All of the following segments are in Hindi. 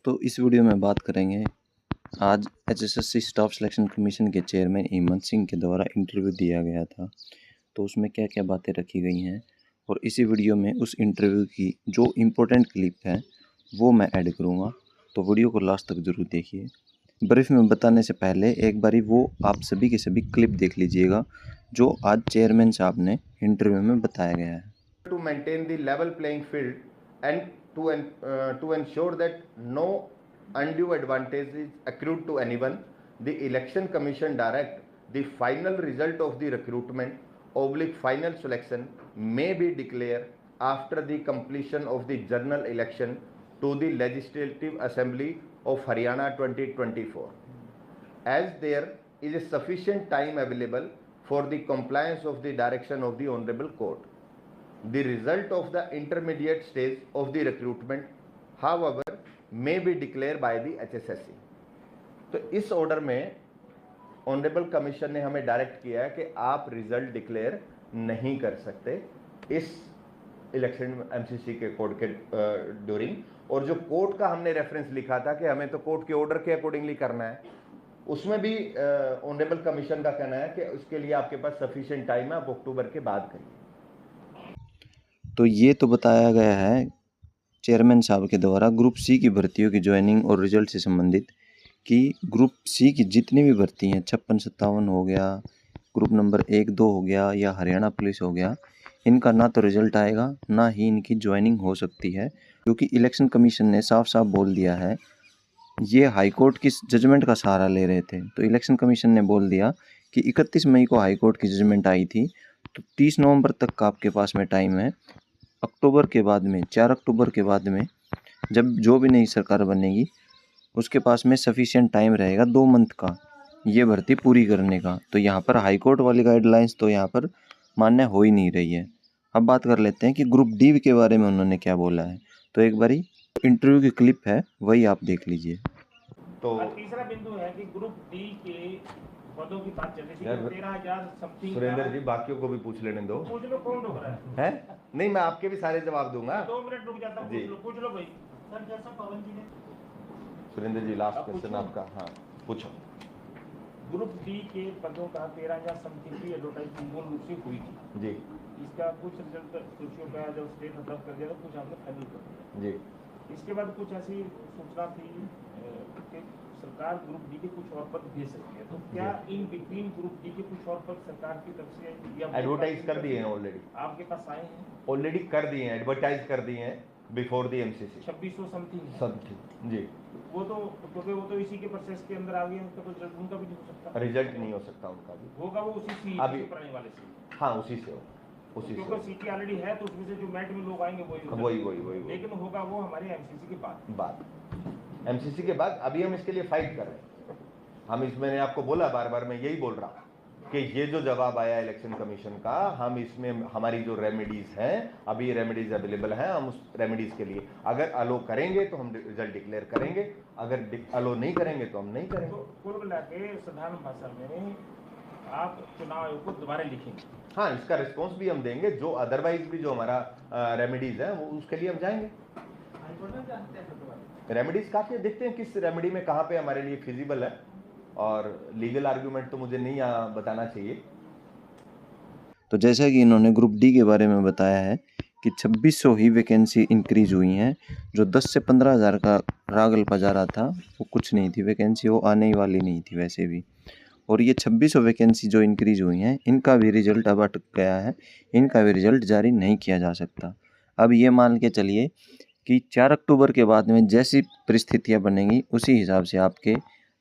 तो इस वीडियो में बात करेंगे आज एचएसएससी स्टाफ सिलेक्शन कमीशन के चेयरमैन हेमंत सिंह के द्वारा इंटरव्यू दिया गया था। तो उसमें क्या क्या बातें रखी गई हैं और इसी वीडियो में उस इंटरव्यू की जो इम्पोर्टेंट क्लिप है वो मैं ऐड करूँगा। तो वीडियो को लास्ट तक ज़रूर देखिए। ब्रीफ में बताने से पहले एक बारी वो आप सभी के सभी क्लिप देख लीजिएगा जो आज चेयरमैन साहब ने इंटरव्यू में बताया गया है। To maintain the level playing field and to ensure that no undue advantage is accrued to anyone, the Election Commission direct the final result of the recruitment / final selection may be declared after the completion of the general election to the Legislative Assembly of Haryana 2024, as there is a sufficient time available for the compliance of the direction of the Honorable Court. The result of the intermediate stage of the recruitment, however, may be declared by the HSSC. तो इस ऑर्डर में ऑनरेबल कमीशन ने हमें डायरेक्ट किया है कि आप रिजल्ट डिक्लेयर नहीं कर सकते इस इलेक्शन एमसीसी के कोड के ड्यूरिंग। और जो कोर्ट का हमने रेफरेंस लिखा था कि हमें तो कोर्ट के ऑर्डर के अकॉर्डिंगली करना है, उसमें भी ऑनरेबल कमीशन का कहना है कि उसके लिए आपके पास सफिशिएंट टाइम है, आप अक्टूबर के बाद करिए। तो ये तो बताया गया है चेयरमैन साहब के द्वारा ग्रुप सी की भर्तियों की ज्वाइनिंग और रिजल्ट से संबंधित कि ग्रुप सी की जितनी भी भर्ती हैं 56-57 हो गया, ग्रुप नंबर 1-2 हो गया या हरियाणा पुलिस हो गया, इनका ना तो रिजल्ट आएगा ना ही इनकी ज्वाइनिंग हो सकती है, क्योंकि इलेक्शन कमीशन ने साफ साफ बोल दिया है। ये हाई कोर्ट की जजमेंट का सहारा ले रहे थे, तो इलेक्शन कमीशन ने बोल दिया कि 31 मई को हाई कोर्ट की जजमेंट आई थी, तो 30 नवंबर तक का आपके पास में टाइम है। अक्टूबर के बाद में 4 अक्टूबर के बाद में जब जो भी नई सरकार बनेगी उसके पास में सफिशिएंट टाइम रहेगा 2 मंथ का ये भर्ती पूरी करने का। तो यहाँ पर हाई कोर्ट वाली गाइडलाइंस तो यहाँ पर मान्य हो ही नहीं रही है। अब बात कर लेते हैं कि ग्रुप डी के बारे में उन्होंने क्या बोला है। तो एक बारी इंटरव्यू की क्लिप है वही आप देख लीजिए। तो तीसरा बिंदु है कि ग्रुप डी के पदों की बात चल रही थी, 13,000 समथिंग। सुरेंद्र जी बाकियों को भी पूछ लेने दो। पूछ लो, कौन रोक रहा है? नहीं, मैं आपके भी सारे जवाब दूंगा। 2 मिनट रुक जाता हूं, पूछ लो भाई। सर जैसा पवन जी ने, सुरेंद्र जी लास्ट क्वेश्चन आपका। हाँ पूछो। ग्रुप डी के पदों का 13,000 समथिंग की एडवर्टाइजमेंट मूल रूप से हुई थी जी। इसका कुछ रिजल्ट सूचियों का जब स्टेट मतलब कर दिया तो कुछ हमने फाइनल कर दिया जी। इसके बाद कुछ ऐसी सूचना थी कि सरकार ग्रुप डी के कुछ और पद दे सकती है, तो क्या इन बिटवीन ग्रुप डी के कुछ और पद सरकार की तरफ से या एडवर्टाइज कर दिए हैं ऑलरेडी? आपके पास आए हैं? ऑलरेडी कर दिए हैं, एडवर्टाइज कर दिए हैं बिफोर द एमसीसी। 2600 समथिंग जी। वो तो क्योंकि वो तो इसी के प्रोसेस के अंदर आ गए, उनका तो रिजल्ट उनका भी नहीं हो सकता। रिजल्ट नहीं हो सकता उनका भी, होगा वो उसी सी अभी पढ़ने वाले से। हाँ उसी से हो, उसी से। क्योंकि सीटी ऑलरेडी है तो उसमें से जो मेरिट में लोग आएंगे वही, लेकिन होगा वो हमारे एमसीसी के बाद एमसीसी के बाद। अभी हम इसके लिए फाइट कर रहे हैं। हम इसमें आपको बोला बार बार, मैं यही बोल रहा हूँ कि ये जो जवाब आया इलेक्शन कमीशन का, हम इसमें हमारी जो रेमेडीज हैं, अभी ये रेमेडीज अवेलेबल हैं, हम उस रेमेडीज के लिए अगर अलो करेंगे तो हम रिजल्ट डिक्लेयर करेंगे, अगर अलो नहीं करेंगे तो हम नहीं करेंगे। तो कुल मिला के साधारण भाषा में आप चुनाव आयोग को दोबारा लिखेंगे? हाँ, इसका रिस्पॉन्स भी हम देंगे, जो अदरवाइज भी जो हमारा रेमेडीज है वो उसके लिए हम जाएंगे। रेमेडीज काफी देखते हैं किस रेमेडी में कहाँ पे हमारे लिए फिजिबल है, और लीगल आर्गुमेंट तो मुझे नहीं बताना चाहिए। तो जैसा कि इन्होंने ग्रुप डी के बारे में बताया है कि 2600 ही वैकेंसी इंक्रीज हुई हैं। जो 10 से 15,000 का रागल पजा रहा था वो कुछ नहीं थी वैकेंसी, वो आने ही वाली नहीं थी वैसे भी। और ये 2600 वैकेंसी जो इंक्रीज हुई हैं इनका भी रिजल्ट अब अटक गया है, इनका भी रिजल्ट जारी नहीं किया जा सकता। अब ये मान के चलिए कि 4 अक्टूबर के बाद में जैसी परिस्थितियाँ बनेंगी उसी हिसाब से आपके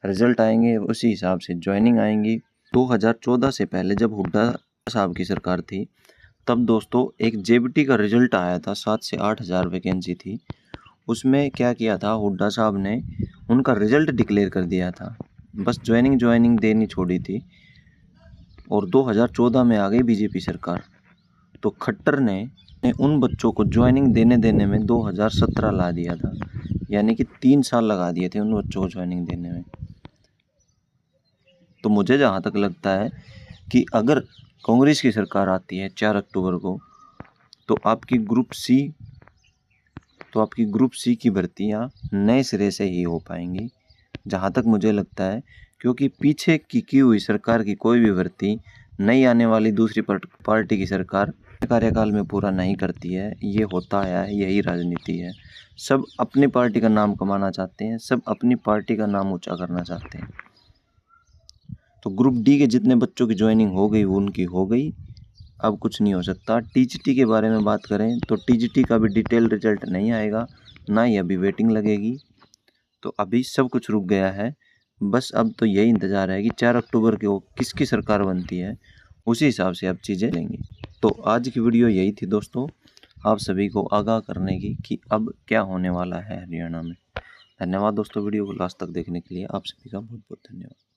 रिजल्ट आएंगे, उसी हिसाब से ज्वाइनिंग आएंगी। 2014 से पहले जब हुड्डा साहब की सरकार थी तब दोस्तों एक जेबीटी का रिजल्ट आया था, 7 से 8 हज़ार वैकेंसी थी। उसमें क्या किया था हुड्डा साहब ने, उनका रिजल्ट डिक्लेयर कर दिया था, बस ज्वाइनिंग देनी छोड़ी थी। और 2014 में आ गई बीजेपी सरकार, तो खट्टर ने उन बच्चों को ज्वाइनिंग देने में 2017 ला दिया था, यानी कि 3 साल लगा दिए थे उन बच्चों को ज्वाइनिंग देने में। तो मुझे जहाँ तक लगता है कि अगर कांग्रेस की सरकार आती है 4 अक्टूबर को, तो आपकी ग्रुप सी तो आपकी ग्रुप सी की भर्तियाँ नए सिरे से ही हो पाएंगी, जहाँ तक मुझे लगता है, क्योंकि पीछे की हुई सरकार की कोई भी भर्ती नई आने वाली दूसरी पार्टी की सरकार कार्यकाल में पूरा नहीं करती है। ये होता है, यही राजनीति है। सब अपनी पार्टी का नाम कमाना चाहते हैं, सब अपनी पार्टी का नाम ऊंचा करना चाहते हैं। तो ग्रुप डी के जितने बच्चों की ज्वाइनिंग हो गई वो उनकी हो गई, अब कुछ नहीं हो सकता। टीजीटी के बारे में बात करें तो टीजीटी का भी डिटेल रिजल्ट नहीं आएगा, ना ही अभी वेटिंग लगेगी। तो अभी सब कुछ रुक गया है। बस अब तो यही इंतज़ार है कि 4 अक्टूबर को किसकी सरकार बनती है, उसी हिसाब से अब चीज़ें लेंगी। तो आज की वीडियो यही थी दोस्तों, आप सभी को आगाह करने की कि अब क्या होने वाला है हरियाणा में। धन्यवाद दोस्तों, वीडियो को लास्ट तक देखने के लिए आप सभी का बहुत बहुत धन्यवाद।